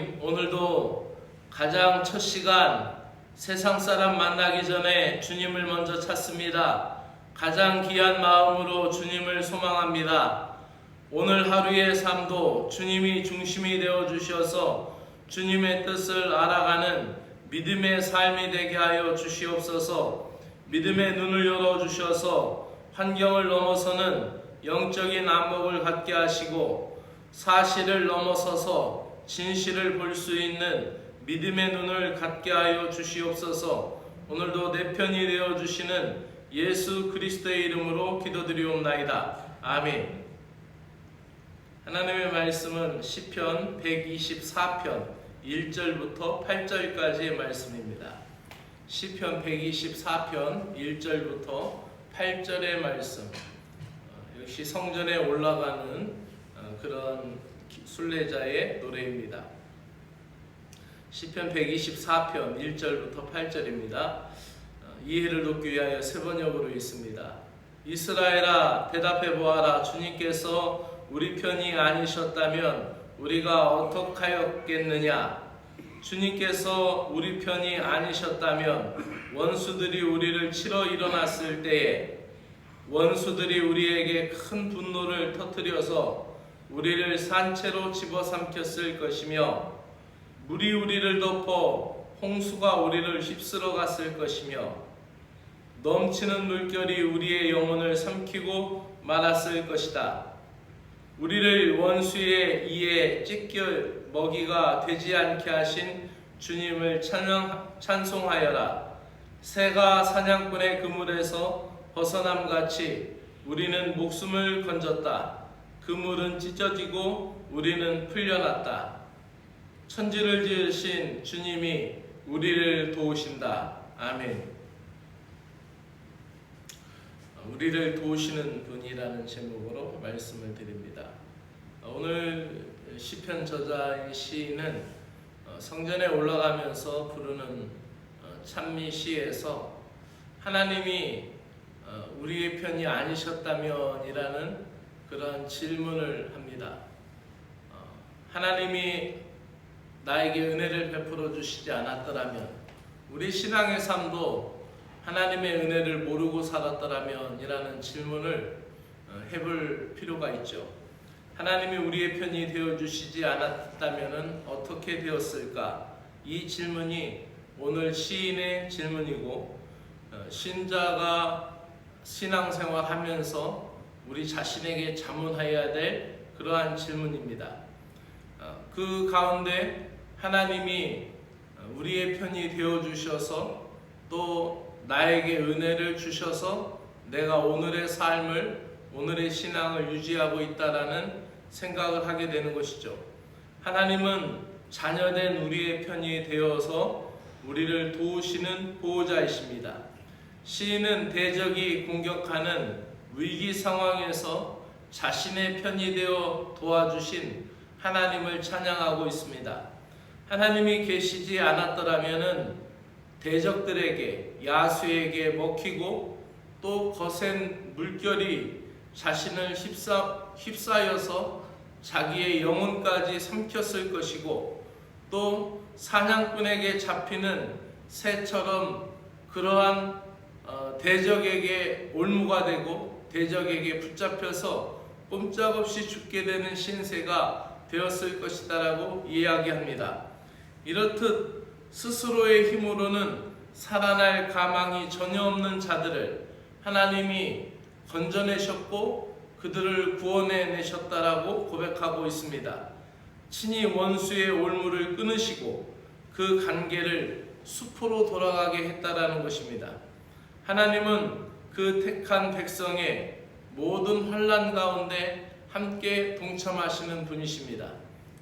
하나님, 오늘도 가장 첫 시간 세상 사람 만나기 전에 주님을 먼저 찾습니다. 가장 귀한 마음으로 주님을 소망합니다. 오늘 하루의 삶도 주님이 중심이 되어 주셔서 주님의 뜻을 알아가는 믿음의 삶이 되게 하여 주시옵소서. 믿음의 눈을 열어주셔서 환경을 넘어서는 영적인 안목을 갖게 하시고 사실을 넘어서서 진실을 볼 수 있는 믿음의 눈을 갖게 하여 주시옵소서. 오늘도 내 편이 되어 주시는 예수 그리스도의 이름으로 기도드리옵나이다. 아멘. 하나님의 말씀은 시편 124편 1절부터 8절까지의 말씀입니다. 시편 124편 1절부터 8절의 말씀. 역시 성전에 올라가는 그런 순례자의 노래입니다. 시편 124편 1절부터 8절입니다. 이해를 돕기 위하여 세 번역으로 있습니다. 이스라엘아, 대답해 보아라. 주님께서 우리 편이 아니셨다면 우리가 어떡하였겠느냐. 주님께서 우리 편이 아니셨다면 원수들이 우리를 치러 일어났을 때에 원수들이 우리에게 큰 분노를 터뜨려서 우리를 산채로 집어삼켰을 것이며 물이 우리를 덮어 홍수가 우리를 휩쓸어 갔을 것이며 넘치는 물결이 우리의 영혼을 삼키고 말았을 것이다. 우리를 원수의 이에 찢겨 먹이가 되지 않게 하신 주님을 찬송하여라. 새가 사냥꾼의 그물에서 벗어남같이 우리는 목숨을 건졌다. 그물은 찢어지고 우리는 풀려났다. 천지를 지으신 주님이 우리를 도우신다. 아멘. 우리를 도우시는 분이라는 제목으로 말씀을 드립니다. 오늘 시편 저자인 시인은 성전에 올라가면서 부르는 찬미 시에서 하나님이 우리의 편이 아니셨다면 이라는 그런 질문을 합니다. 하나님이 나에게 은혜를 베풀어 주시지 않았더라면, 우리 신앙의 삶도 하나님의 은혜를 모르고 살았더라면 이라는 질문을 해볼 필요가 있죠. 하나님이 우리의 편이 되어주시지 않았다면 어떻게 되었을까? 이 질문이 오늘 시인의 질문이고, 신자가 신앙생활 하면서 우리 자신에게 자문해야 될 그러한 질문입니다. 그 가운데 하나님이 우리의 편이 되어주셔서 또 나에게 은혜를 주셔서 내가 오늘의 삶을, 오늘의 신앙을 유지하고 있다라는 생각을 하게 되는 것이죠. 하나님은 자녀된 우리의 편이 되어서 우리를 도우시는 보호자이십니다. 시인은 대적이 공격하는 위기 상황에서 자신의 편이 되어 도와주신 하나님을 찬양하고 있습니다. 하나님이 계시지 않았더라면 대적들에게, 야수에게 먹히고 또 거센 물결이 자신을 휩싸여서 자기의 영혼까지 삼켰을 것이고, 또 사냥꾼에게 잡히는 새처럼 그러한 대적에게 올무가 되고 대적에게 붙잡혀서 꼼짝없이 죽게 되는 신세가 되었을 것이다라고 이야기합니다. 이렇듯 스스로의 힘으로는 살아날 가망이 전혀 없는 자들을 하나님이 건져내셨고 그들을 구원해내셨다라고 고백하고 있습니다. 친히 원수의 올무를 끊으시고 그 관계를 숲으로 돌아가게 했다라는 것입니다. 하나님은 그 택한 백성의 모든 환난 가운데 함께 동참하시는 분이십니다.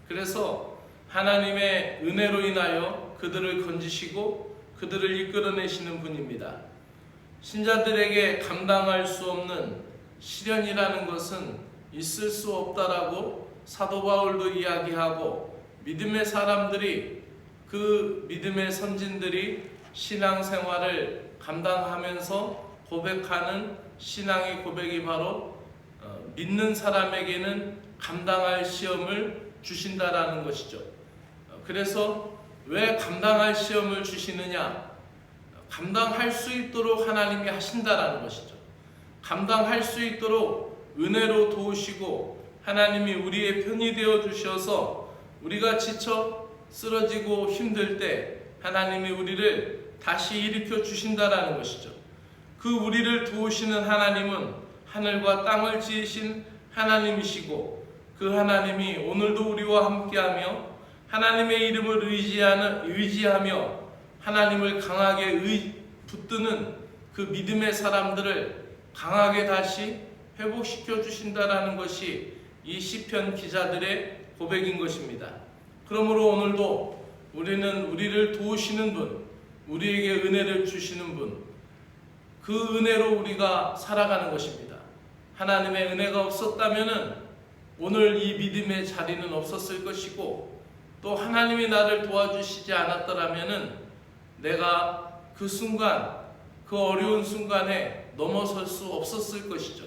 그래서 하나님의 은혜로 인하여 그들을 건지시고 그들을 이끌어내시는 분입니다. 신자들에게 감당할 수 없는 시련이라는 것은 있을 수 없다라고 사도 바울도 이야기하고, 믿음의 사람들이, 그 믿음의 선진들이 신앙생활을 감당하면서 고백하는 신앙의 고백이 바로 믿는 사람에게는 감당할 시험을 주신다라는 것이죠. 그래서 왜 감당할 시험을 주시느냐? 감당할 수 있도록 하나님이 하신다라는 것이죠. 감당할 수 있도록 은혜로 도우시고 하나님이 우리의 편이 되어 주셔서 우리가 지쳐 쓰러지고 힘들 때 하나님이 우리를 다시 일으켜 주신다라는 것이죠. 그 우리를 도우시는 하나님은 하늘과 땅을 지으신 하나님이시고 그 하나님이 오늘도 우리와 함께하며 하나님의 이름을 의지하며 하나님을 강하게 붙드는 그 믿음의 사람들을 강하게 다시 회복시켜 주신다라는 것이 이 시편 기자들의 고백인 것입니다. 그러므로 오늘도 우리는 우리를 도우시는 분, 우리에게 은혜를 주시는 분, 그 은혜로 우리가 살아가는 것입니다. 하나님의 은혜가 없었다면 오늘 이 믿음의 자리는 없었을 것이고, 또 하나님이 나를 도와주시지 않았더라면 내가 그 순간, 그 어려운 순간에 넘어설 수 없었을 것이죠.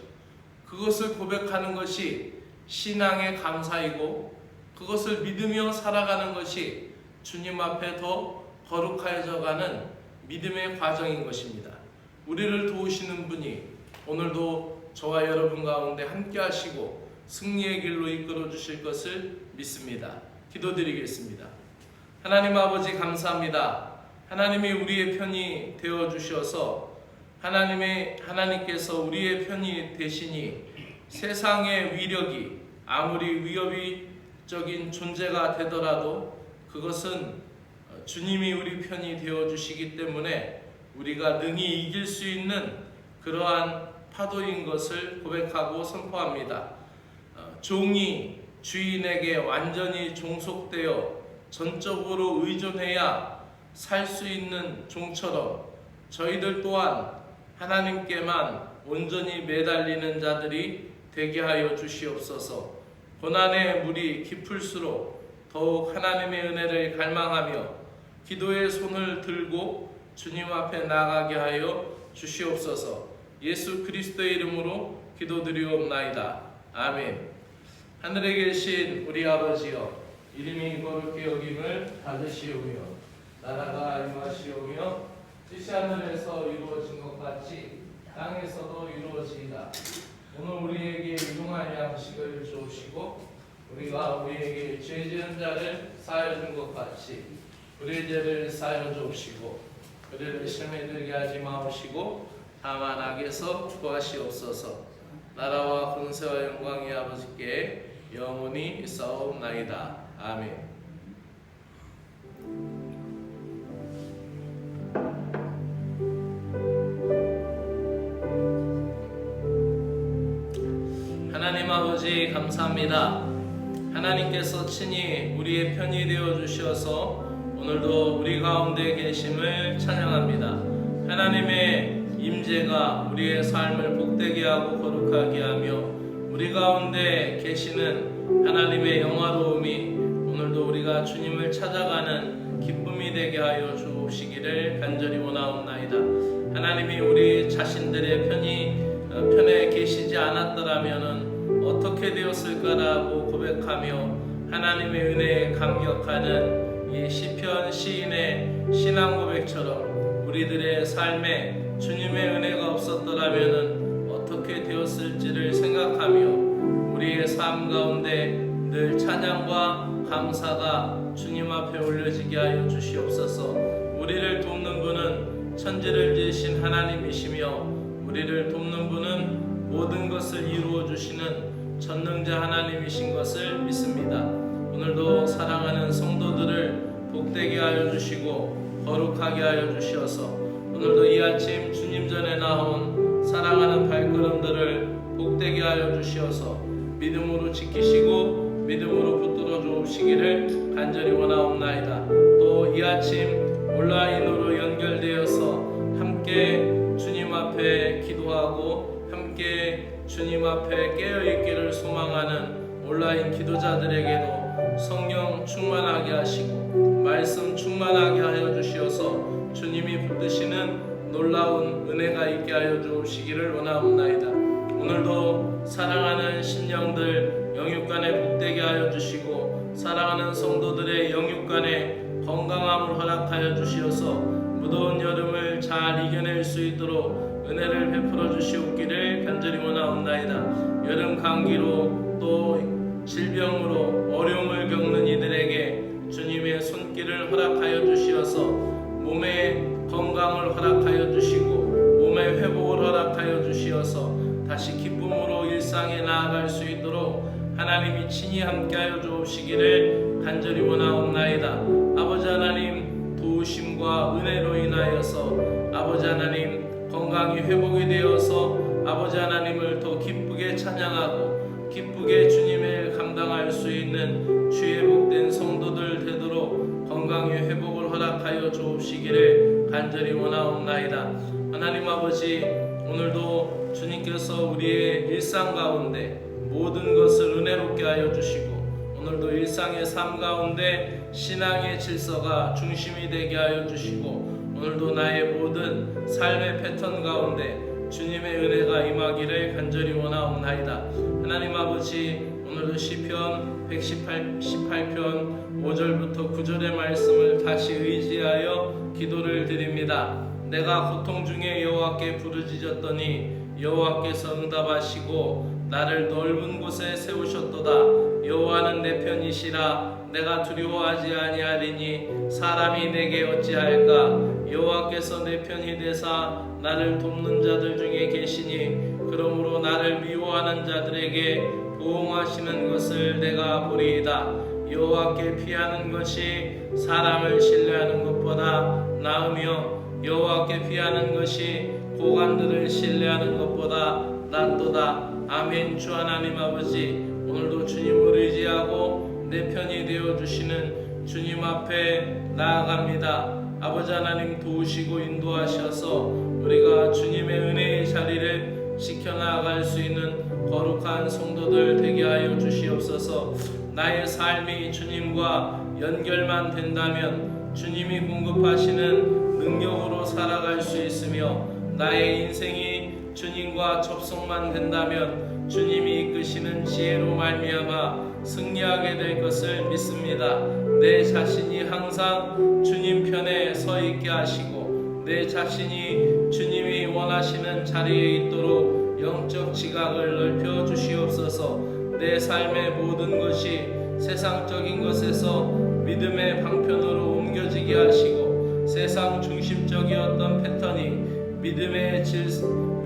그것을 고백하는 것이 신앙의 감사이고, 그것을 믿으며 살아가는 것이 주님 앞에 더 거룩해져가는 믿음의 과정인 것입니다. 우리를 도우시는 분이 오늘도 저와 여러분 가운데 함께 하시고 승리의 길로 이끌어 주실 것을 믿습니다. 기도드리겠습니다. 하나님 아버지 감사합니다. 하나님이 우리의 편이 되어 주셔서 하나님께서 우리의 편이 되시니 세상의 위력이 아무리 위협적인 존재가 되더라도 그것은 주님이 우리 편이 되어 주시기 때문에 우리가 능히 이길 수 있는 그러한 파도인 것을 고백하고 선포합니다. 종이 주인에게 완전히 종속되어 전적으로 의존해야 살 수 있는 종처럼 저희들 또한 하나님께만 온전히 매달리는 자들이 되게 하여 주시옵소서. 고난의 물이 깊을수록 더욱 하나님의 은혜를 갈망하며 기도의 손을 들고 주님 앞에 나가게 하여 주시옵소서. 예수 그리스도의 이름으로 기도드리옵나이다. 아멘. 하늘에 계신 우리 아버지여, 이름이 거룩히 여김을 받으시오며 나라가 임하시오며 뜻이 하늘에서 이루어진 것 같이 땅에서도 이루어지이다. 오늘 우리에게 일용할 양식을 주옵시고 우리가 우리에게 죄 지은 자를 사하여 준 것 같이 우리의 죄를 사하여 주옵시고 우리를 시험에 들게 하지 마옵시고 다만 악에서 구하시옵소서. 나라와 권세와 영광이 아버지께 영원히 있사옵나이다. 아멘. 하나님 아버지 감사합니다. 하나님께서 친히 우리의 편이 되어 주셔서 오늘도 우리 가운데 계심을 찬양합니다. 하나님의 임재가 우리의 삶을 복되게 하고 거룩하게 하며 우리 가운데 계시는 하나님의 영화로움이 오늘도 우리가 주님을 찾아가는 기쁨이 되게 하여 주옵시기를 간절히 원하옵나이다. 하나님이 우리 자신들의 편에 계시지 않았더라면 어떻게 되었을까라고 고백하며 하나님의 은혜에 감격하는 이 시편 시인의 신앙 고백처럼 우리들의 삶에 주님의 은혜가 없었더라면 어떻게 되었을지를 생각하며 우리의 삶 가운데 늘 찬양과 감사가 주님 앞에 올려지게 하여 주시옵소서. 우리를 돕는 분은 천지를 지으신 하나님이시며 우리를 돕는 분은 모든 것을 이루어 주시는 전능자 하나님이신 것을 믿습니다. 오늘도 사랑하는 성도들을 복되게 하여 주시고 거룩하게 하여 주시어서 오늘도 이 아침 주님 전에 나온 사랑하는 발걸음들을 복되게 하여 주시어서 믿음으로 지키시고 믿음으로 붙들어 주옵시기를 간절히 원하옵나이다. 또 이 아침 온라인으로 연결되어서 함께 주님 앞에 기도하고 함께 주님 앞에 깨어있기를 소망하는 온라인 기도자들에게도 성령 충만하게 하시고 말씀 충만하게 하여 주시어서 주님이 붙드시는 놀라운 은혜가 있게 하여 주시기를 원하옵나이다. 오늘도 사랑하는 심령들 영육간에 복되게 하여 주시고 사랑하는 성도들의 영육간에 건강함을 허락하여 주시어서 무더운 여름을 잘 이겨낼 수 있도록 은혜를 베풀어 주시옵기를 간절히 원하옵나이다. 여름 감기로 또 질병으로 어려움을 겪는 이들에게 주님의 손길을 허락하여 주시어서 몸의 건강을 허락하여 주시고 몸의 회복을 허락하여 주시어서 다시 기쁨으로 일상에 나아갈 수 있도록 하나님이 친히 함께하여 주옵시기를 간절히 원하옵나이다. 아버지 하나님, 도우심과 은혜로 인하여서 아버지 하나님 건강이 회복이 되어서 아버지 하나님을 더 기쁘게 찬양하고 기쁘게 주님을 감당할 수 있는 주의 복된 성도들 되도록 건강의 회복을 허락하여 주옵시기를 간절히 원하옵나이다. 하나님 아버지, 오늘도 주님께서 우리의 일상 가운데 모든 것을 은혜롭게 하여 주시고 오늘도 일상의 삶 가운데 신앙의 질서가 중심이 되게 하여 주시고 오늘도 나의 모든 삶의 패턴 가운데 주님의 은혜가 임하기를 간절히 원하옵나이다. 하나님 아버지, 오늘도 시편 118편 5절부터 9절의 말씀을 다시 의지하여 기도를 드립니다. 내가 고통 중에 여호와께 부르짖었더니 여호와께서 응답하시고 나를 넓은 곳에 세우셨도다. 여호와는 내 편이시라. 내가 두려워하지 아니하리니 사람이 내게 어찌할까. 여호와께서 내 편이 되사 나를 돕는 자들 중에 계시니 그러므로 나를 미워하는 자들에게 보응하시는 것을 내가 보리이다. 여호와께 피하는 것이 사람을 신뢰하는 것보다 나으며 여호와께 피하는 것이 고관들을 신뢰하는 것보다 낫도다. 아멘. 주 하나님 아버지, 오늘도 주님을 의지하고 내 편이 되어주시는 주님 앞에 나아갑니다. 아버지 하나님, 도우시고 인도하셔서 우리가 주님의 은혜의 자리를 지켜나갈 수 있는 거룩한 성도들 되게 하여 주시옵소서. 나의 삶이 주님과 연결만 된다면 주님이 공급하시는 능력으로 살아갈 수 있으며 나의 인생이 주님과 접속만 된다면 주님이 이끄시는 지혜로 말미암아 승리하게 될 것을 믿습니다. 내 자신이 항상 주님 편에 서 있게 하시고 내 자신이 주님이 원하시는 자리에 있도록 영적 지각을 넓혀 주시옵소서. 내 삶의 모든 것이 세상적인 것에서 믿음의 방편으로 옮겨지게 하시고 세상 중심적이었던 패턴이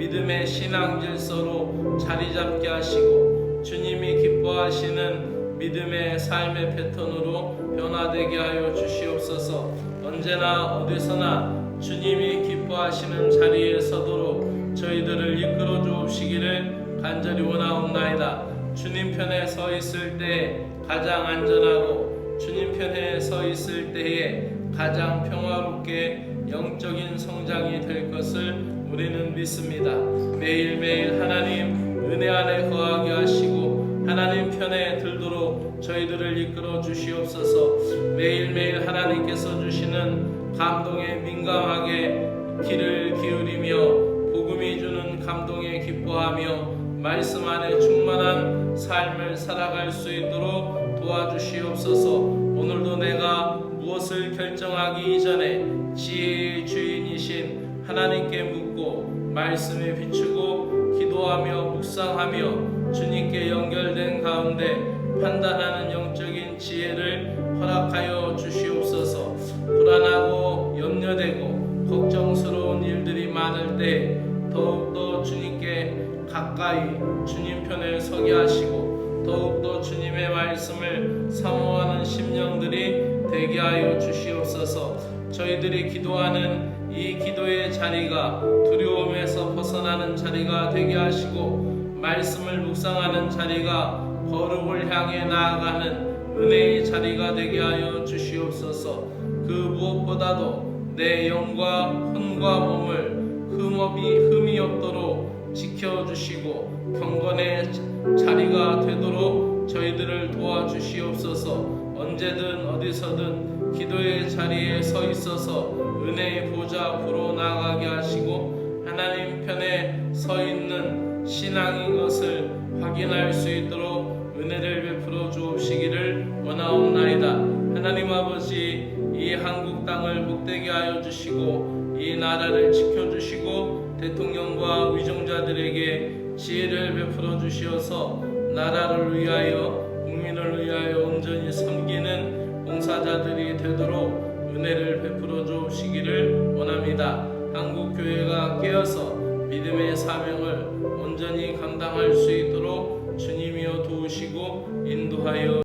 믿음의 신앙 질서로 자리 잡게 하시고 주님이 기뻐하시는 믿음의 삶의 패턴으로 변화되게 하여 주시옵소서. 언제나 어디서나 주님이 기뻐하시는 자리에 서도록 저희들을 이끌어 주옵시기를 간절히 원하옵나이다. 주님 편에 서 있을 때 가장 안전하고 주님 편에 서 있을 때에 가장 평화롭게 영적인 성장이 될 것을 우리는 믿습니다. 매일매일 하나님 은혜 안에 거하게 하시고 하나님 편에 들도록 저희들을 이끌어 주시옵소서. 매일매일 하나님께서 주시는 감동에 민감하게 귀를 기울이며 복음이 주는 감동에 기뻐하며 말씀 안에 충만한 삶을 살아갈 수 있도록 도와주시옵소서. 오늘도 내가 무엇을 결정하기 이전에 지혜의 주인이신 하나님께 묻고 말씀에 비추고 기도하며 묵상하며 주님께 연결된 가운데 판단하는 영적인 지혜를 허락하여 주시옵소서. 불안하고 염려되고 걱정스러운 일들이 많을 때 더욱더 주님께 가까이 주님 편에 서게 하시고 더욱더 주님의 말씀을 사모하는 심령들이 되게 하여 주시옵소서. 저희들이 기도하는 이 기도의 자리가 두려움에서 벗어나는 자리가 되게 하시고 말씀을 묵상하는 자리가 거룩을 향해 나아가는 은혜의 자리가 되게 하여 주시옵소서. 그 무엇보다도 내 영과 혼과 몸을 흠이 없도록 지켜주시고 경건의 자리가 되도록 저희들을 도와주시옵소서. 언제든 어디서든 기도의 자리에 서 있어서 은혜의 보좌 앞으로 나아가게 하시고 하나님 편에 서 있는 신앙인 것을 확인할 수 있도록 은혜를 베풀어 주옵시기를 원하옵나이다. 한국 땅을 복되게 하여 주시고 이 나라를 지켜주시고 대통령과 위정자들에게 지혜를 베풀어 주시어서 나라를 위하여 국민을 위하여 온전히 섬기는 봉사자들이 되도록 은혜를 베풀어 주시기를 원합니다. 한국교회가 깨어서 믿음의 사명을 온전히 감당할 수 있도록 주님이여 도우시고 인도하여